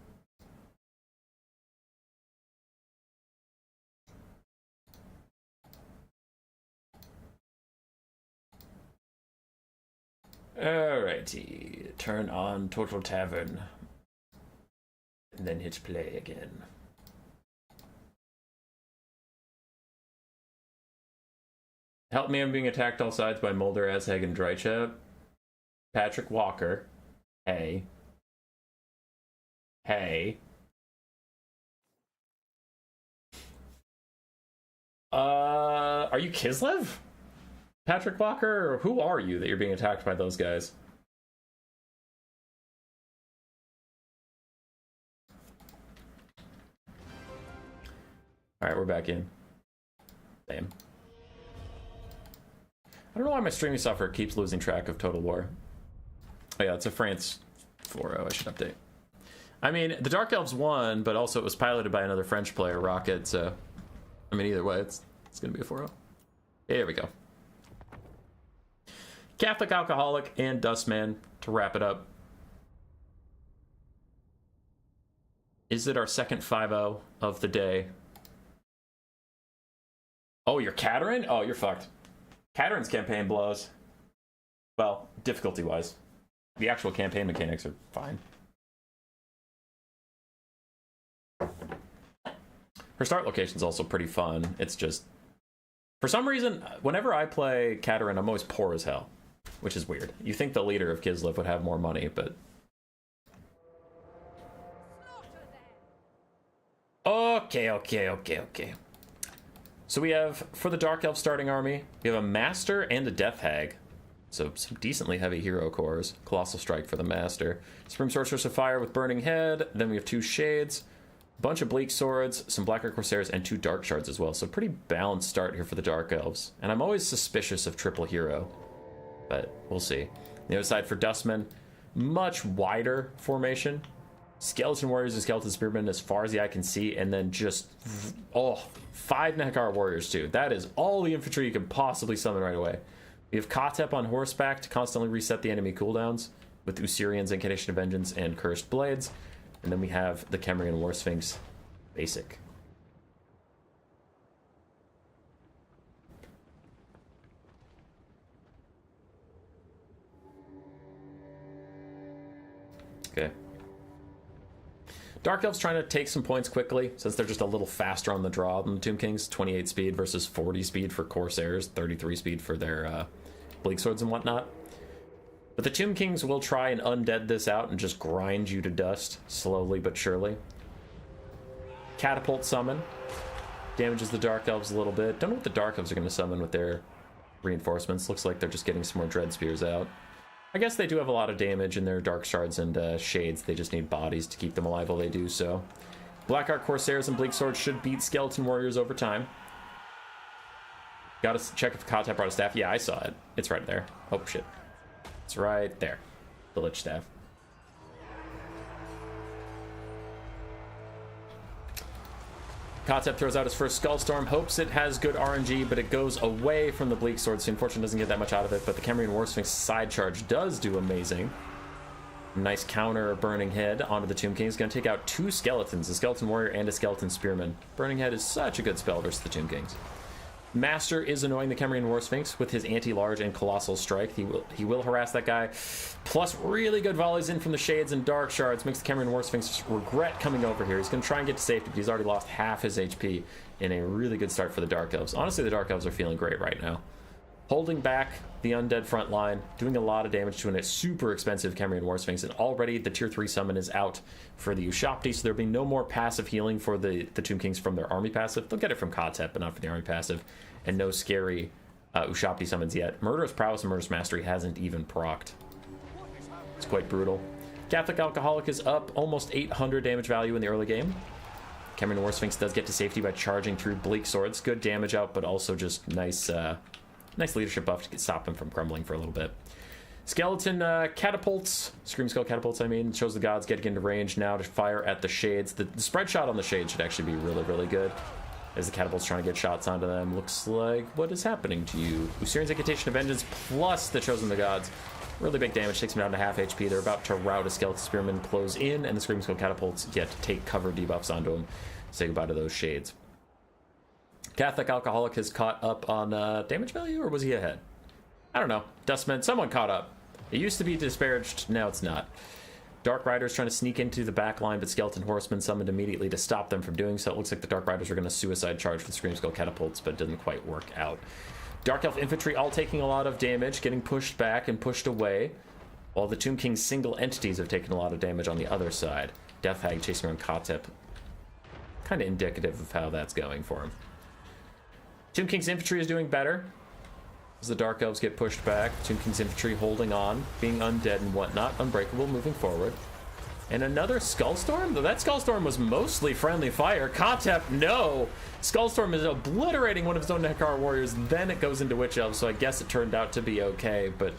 A: Alrighty, turn on Total Tavern. And then hit play again. Help me, I'm being attacked all sides by Mulder, Azheg, and Drychap. Patrick Walker. Hey. Hey. Are you Kislev? Patrick Walker? Or who are you that you're being attacked by those guys? Alright, we're back in. Damn. I don't know why my streaming software keeps losing track of Total War. Oh yeah, it's a France 4-0, I should update. I mean, the Dark Elves won, but also it was piloted by another French player, Rocket, so... I mean, either way, it's going to be a 4-0. Here we go. Catholic Alcoholic and Dustman to wrap it up. Is it our second 5-0 of the day? Oh, you're Caterin? Oh, you're fucked. Caterin's campaign blows. Well, difficulty-wise. The actual campaign mechanics are fine. Her start location's also pretty fun. It's just... For some reason, whenever I play Caterin, I'm always poor as hell. Which is weird. You think the leader of Kislev would have more money, but... Okay. So we have, for the Dark Elf starting army, we have a Master and a Death Hag. So some decently heavy hero cores. Colossal Strike for the Master. Supreme Sorceress of Fire with Burning Head. Then we have 2 Shades. A bunch of Bleak Swords, some Blackguard Corsairs, and 2 Dark Shards as well. So pretty balanced start here for the Dark Elves. And I'm always suspicious of triple hero. But we'll see. The other side for Dustmen, much wider formation. Skeleton Warriors and Skeleton Spearmen as far as the eye can see, and then just, 5 Nehekar Warriors too. That is all the infantry you can possibly summon right away. We have Kotep on horseback to constantly reset the enemy cooldowns with Usirian's Incantation of Vengeance and Cursed Blades. And then we have the Kemrian War Sphinx basic. Okay. Dark Elves trying to take some points quickly, since they're just a little faster on the draw than the Tomb Kings. 28 speed versus 40 speed for Corsairs, 33 speed for their Bleak Swords and whatnot. But the Tomb Kings will try and undead this out and just grind you to dust, slowly but surely. Catapult summon. Damages the Dark Elves a little bit. Don't know what the Dark Elves are going to summon with their reinforcements. Looks like they're just getting some more Dread Spears out. I guess they do have a lot of damage in their Dark Shards and Shades. They just need bodies to keep them alive while they do so. Blackguard Corsairs and Bleak Swords should beat Skeleton Warriors over time. Gotta check if Kotep brought a staff. Yeah, I saw it. It's right there. Oh, shit. It's right there. The Lich Staff. Kotep throws out his first Skullstorm, hopes it has good RNG, but it goes away from the Bleak Sword, so unfortunately doesn't get that much out of it, but the Kemrian War Sphinx side charge does do amazing. Nice counter Burning Head onto the Tomb King. He's going to take out 2 skeletons, a Skeleton Warrior and a Skeleton Spearman. Burning Head is such a good spell versus the Tomb Kings. Master is annoying the Kemrian War Sphinx with his anti-large and colossal strike. He will harass that guy. Plus really good volleys in from the Shades and Dark Shards makes the Kemrian War Sphinx regret coming over here. He's going to try and get to safety, but he's already lost half his HP in a really good start for the Dark Elves. Honestly, the Dark Elves are feeling great right now. Holding back the undead front line, doing a lot of damage to a super expensive Kemrian War Sphinx, and already the tier 3 summon is out for the Ushapti, so there'll be no more passive healing for the Tomb Kings from their army passive. They'll get it from Kotep, but not for the army passive, and no scary Ushapti summons yet. Murderous Prowess and Murderous Mastery hasn't even procced. It's quite brutal. Catholic Alcoholic is up almost 800 damage value in the early game. Kemrian War Sphinx does get to safety by charging through Bleak Swords. Good damage out, but also just nice leadership buff to stop him from crumbling for a little bit. Skeleton catapults, Scream Skull catapults, I mean, shows the gods getting into range now to fire at the Shades. The spread shot on the Shades should actually be really, really good, as the catapult's trying to get shots onto them. Looks like, what is happening to you? Usirian's Incantation of Vengeance plus the Chosen of the Gods. Really big damage, takes him down to half HP. They're about to rout a Skeleton Spearman, close in, and the Scream Skull catapults get to take cover debuffs onto him. Say goodbye to those Shades. Catholic Alcoholic has caught up on damage value, or was he ahead? I don't know. Dustman, someone caught up. It used to be disparaged, now it's not. Dark Riders trying to sneak into the back line, but Skeleton Horsemen summoned immediately to stop them from doing so. It looks like the Dark Riders are going to suicide charge for the Scream Skull catapults, but it didn't quite work out. Dark Elf Infantry all taking a lot of damage, getting pushed back and pushed away, while the Tomb King's single entities have taken a lot of damage on the other side. Death Hag chasing around Kotep. Kind of indicative of how that's going for him. Tomb King's Infantry is doing better as the Dark Elves get pushed back. Tomb King's Infantry holding on, being undead and whatnot. Unbreakable, moving forward. And another Skullstorm? Though that Skullstorm was mostly friendly fire. Kotep, no! Skullstorm is obliterating one of his own Nekar warriors, then it goes into Witch Elves, so I guess it turned out to be okay. But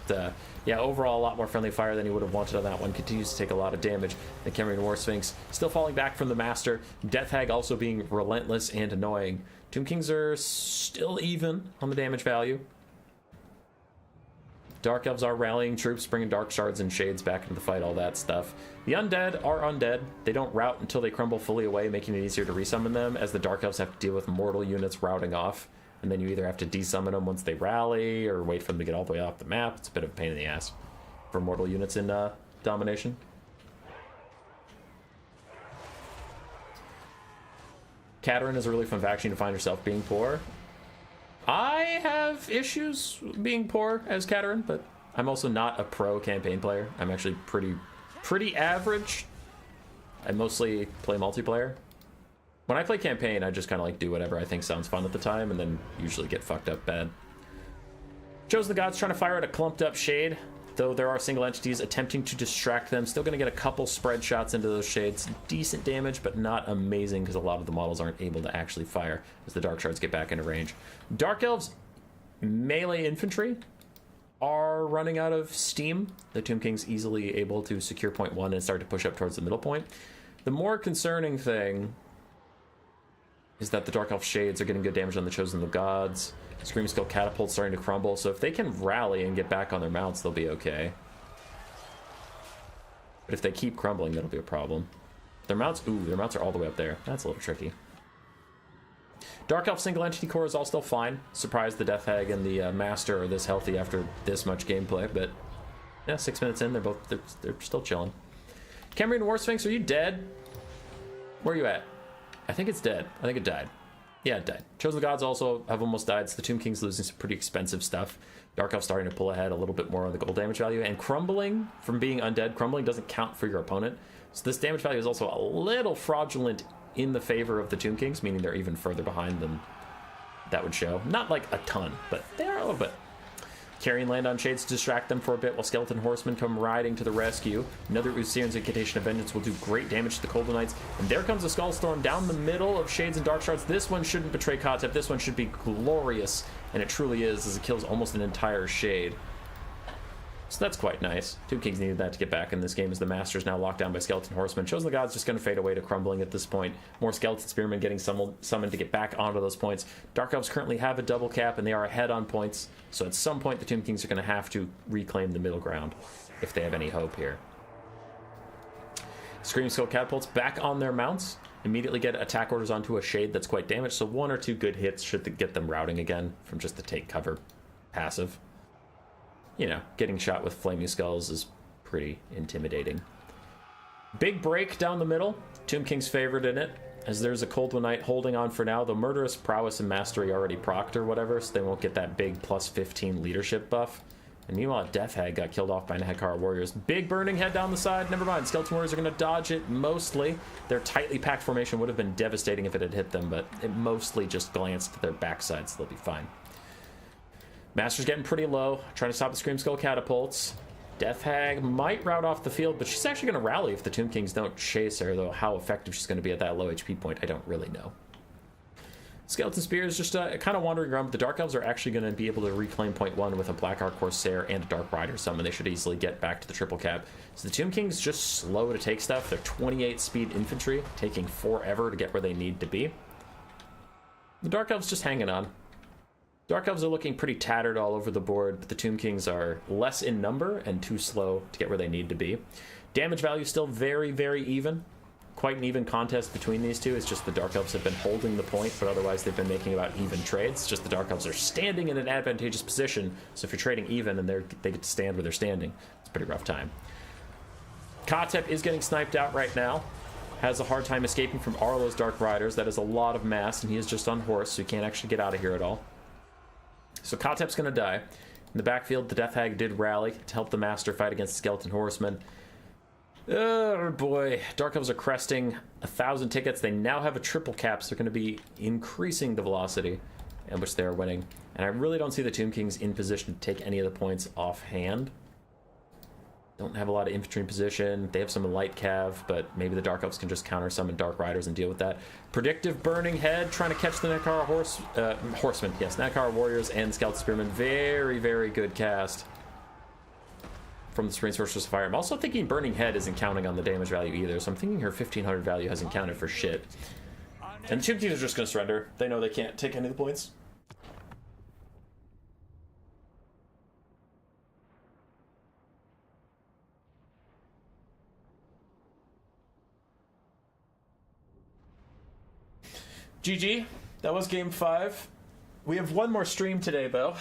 A: yeah, overall a lot more friendly fire than he would have wanted on that one. Continues to take a lot of damage. The Khemrian War Sphinx still falling back from the Master. Death Hag also being relentless and annoying. Tomb Kings are still even on the damage value. Dark Elves are rallying troops, bringing Dark Shards and Shades back into the fight, all that stuff. The Undead are undead. They don't rout until they crumble fully away, making it easier to resummon them, as the Dark Elves have to deal with mortal units routing off. And then you either have to desummon them once they rally, or wait for them to get all the way off the map. It's a bit of a pain in the ass for mortal units in Domination. Katerin is a really fun faction to find yourself being poor. I have issues being poor as Katerin, but I'm also not a pro campaign player. I'm actually pretty average. I mostly play multiplayer. When I play campaign, I just kind of like do whatever I think sounds fun at the time, and then usually get fucked up bad. Chosen the Gods trying to fire at a clumped up Shade, though there are single entities attempting to distract them. Still going to get a couple spread shots into those Shades. Decent damage, but not amazing, because a lot of the models aren't able to actually fire as the Dark Shards get back into range. Dark Elves melee infantry are running out of steam. The Tomb King's easily able to secure point 1 and start to push up towards the middle point. The more concerning thing is that the Dark Elf Shades are getting good damage on the Chosen of the Gods. Scream Skull Catapult's starting to crumble, so if they can rally and get back on their mounts, they'll be okay. But if they keep crumbling, that'll be a problem. Their mounts are all the way up there. That's a little tricky. Dark Elf single entity core is all still fine. Surprised the Death Hag and the Master are this healthy after this much gameplay, but yeah, 6 minutes in, they're still chilling. Khemrian War Sphinx, are you dead? Where are you at? I think it's dead. I think it died. Yeah, it died. Chosen Gods also have almost died, so the Tomb King's losing some pretty expensive stuff. Dark Elf starting to pull ahead a little bit more on the gold damage value, and crumbling from being undead, crumbling doesn't count for your opponent. So this damage value is also a little fraudulent in the favor of the Tomb Kings, meaning they're even further behind than that would show. Not like a ton, but they are a little bit. Carrying land on Shades to distract them for a bit while Skeleton Horsemen come riding to the rescue. Another Usir's Incantation of Vengeance will do great damage to the Golden Knights. And there comes a Skullstorm down the middle of Shades and Dark Shards. This one shouldn't betray Kotep. This one should be glorious. And it truly is, as it kills almost an entire Shade. So that's quite nice. Tomb Kings needed that to get back in this game, as the Master's now locked down by Skeleton Horsemen. Chosen the Gods just going to fade away to crumbling at this point. More Skeleton Spearmen getting summoned to get back onto those points. Dark Elves currently have a double cap, and they are ahead on points. So at some point, the Tomb Kings are going to have to reclaim the middle ground, if they have any hope here. Scream Skull Catapults back on their mounts. Immediately get attack orders onto a Shade that's quite damaged, so 1 or 2 good hits should get them routing again from just the take cover passive. You know, getting shot with flaming skulls is pretty intimidating. Big break down the middle. Tomb King's favored in it, as there's a Cold One Knight holding on for now. The Murderous Prowess and Mastery already procced or whatever, so they won't get that big plus 15 leadership buff. And meanwhile, Death Hag got killed off by Nekar warriors. Big burning head down the side. Never mind. Skeleton warriors are going to dodge it mostly. Their tightly packed formation would have been devastating if it had hit them, but it mostly just glanced to their backside, so they'll be fine. Master's getting pretty low, trying to stop the Scream Skull Catapults. Death Hag might rout off the field, but she's actually going to rally if the Tomb Kings don't chase her, though how effective she's going to be at that low HP point, I don't really know. Skeleton Spear is just kind of wandering around, but the Dark Elves are actually going to be able to reclaim point 1 with a Blackheart Corsair and a Dark Rider summon. They should easily get back to the triple cap. So the Tomb Kings just slow to take stuff. They're 28 speed infantry, taking forever to get where they need to be. The Dark Elves just hanging on. Dark Elves are looking pretty tattered all over the board, but the Tomb Kings are less in number and too slow to get where they need to be. Damage value still very, very even. Quite an even contest between these two. It's just the Dark Elves have been holding the point, but otherwise they've been making about even trades. It's just the Dark Elves are standing in an advantageous position, so if you're trading even and they get to stand where they're standing, it's a pretty rough time. Kotep is getting sniped out right now. Has a hard time escaping from Arlo's Dark Riders. That is a lot of mass, and he is just on horse, so he can't actually get out of here at all. So Kotep's going to die. In the backfield, the Death Hag did rally to help the Master fight against the Skeleton Horsemen. Oh boy, Dark Elves are cresting 1,000 tickets. They now have a triple cap, so they're going to be increasing the velocity at which they are winning. And I really don't see the Tomb Kings in position to take any of the points offhand. Don't have a lot of infantry in position. They have some light cav, but maybe the Dark Elves can just counter summon Dark Riders and deal with that. Predictive Burning Head, trying to catch the Nekara Horsemen. Yes, Nekara Warriors and Scout Spearmen. Very, very good cast from the Supreme Sorceress of Fire. I'm also thinking Burning Head isn't counting on the damage value either, so I'm thinking her 1500 value hasn't counted for shit. And the two teams are just going to surrender. They know they can't take any of the points. GG. That was game 5. We have one more stream today, though.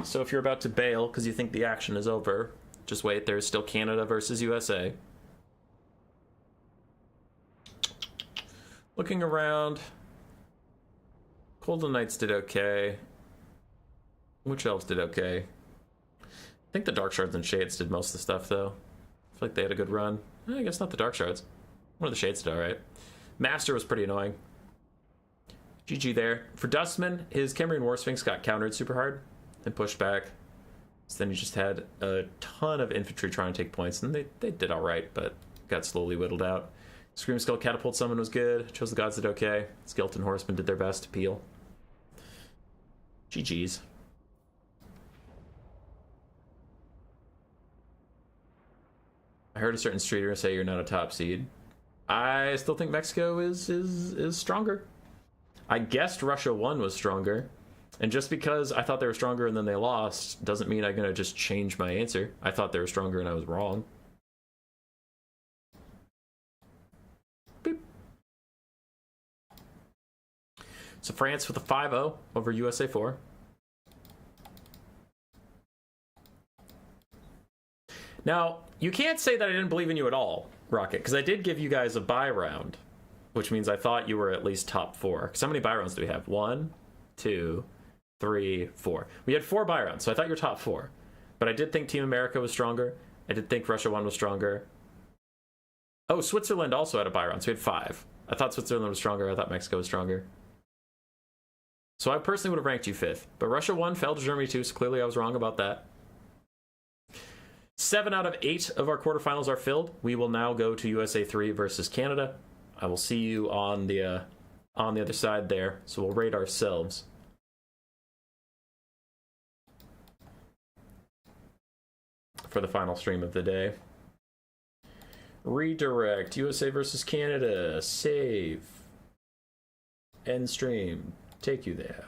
A: So if you're about to bail because you think the action is over, just wait. There's still Canada versus USA. Looking around. Golden Knights did okay. Which Elves did okay? I think the Dark Shards and Shades did most of the stuff, though. I feel like they had a good run. I guess not the Dark Shards. One of the Shades did alright. Master was pretty annoying. GG there. For Dustman, his Cameron War Sphinx got countered super hard and pushed back. So then he just had a ton of infantry trying to take points, and they did alright, but got slowly whittled out. Scream Skull Catapult Summon was good. Chose the Gods did okay. Skeleton Horsemen did their best to peel. GG's. I heard a certain streamer say you're not a top seed. I still think Mexico is stronger. I guessed Russia 1 was stronger, and just because I thought they were stronger and then they lost doesn't mean I'm gonna just change my answer. I thought they were stronger and I was wrong. Beep. So France with a 5-0 over USA 4. Now, you can't say that I didn't believe in you at all, Rocket, because I did give you guys a bye round, which means I thought you were at least top 4. Because how many bye rounds do we have? 1, 2, 3, 4. We had 4 bye rounds, so I thought you were top 4. But I did think Team America was stronger. I did think Russia 1 was stronger. Oh, Switzerland also had a bye round, so we had 5. I thought Switzerland was stronger. I thought Mexico was stronger. So I personally would have ranked you 5th. But Russia 1 fell to Germany 2, so clearly I was wrong about that. 7 out of 8 of our quarterfinals are filled. We will now go to USA 3 versus Canada. I will see you on the other side there. So we'll rate ourselves. For the final stream of the day. Redirect. USA versus Canada. Save. End stream. Take you there.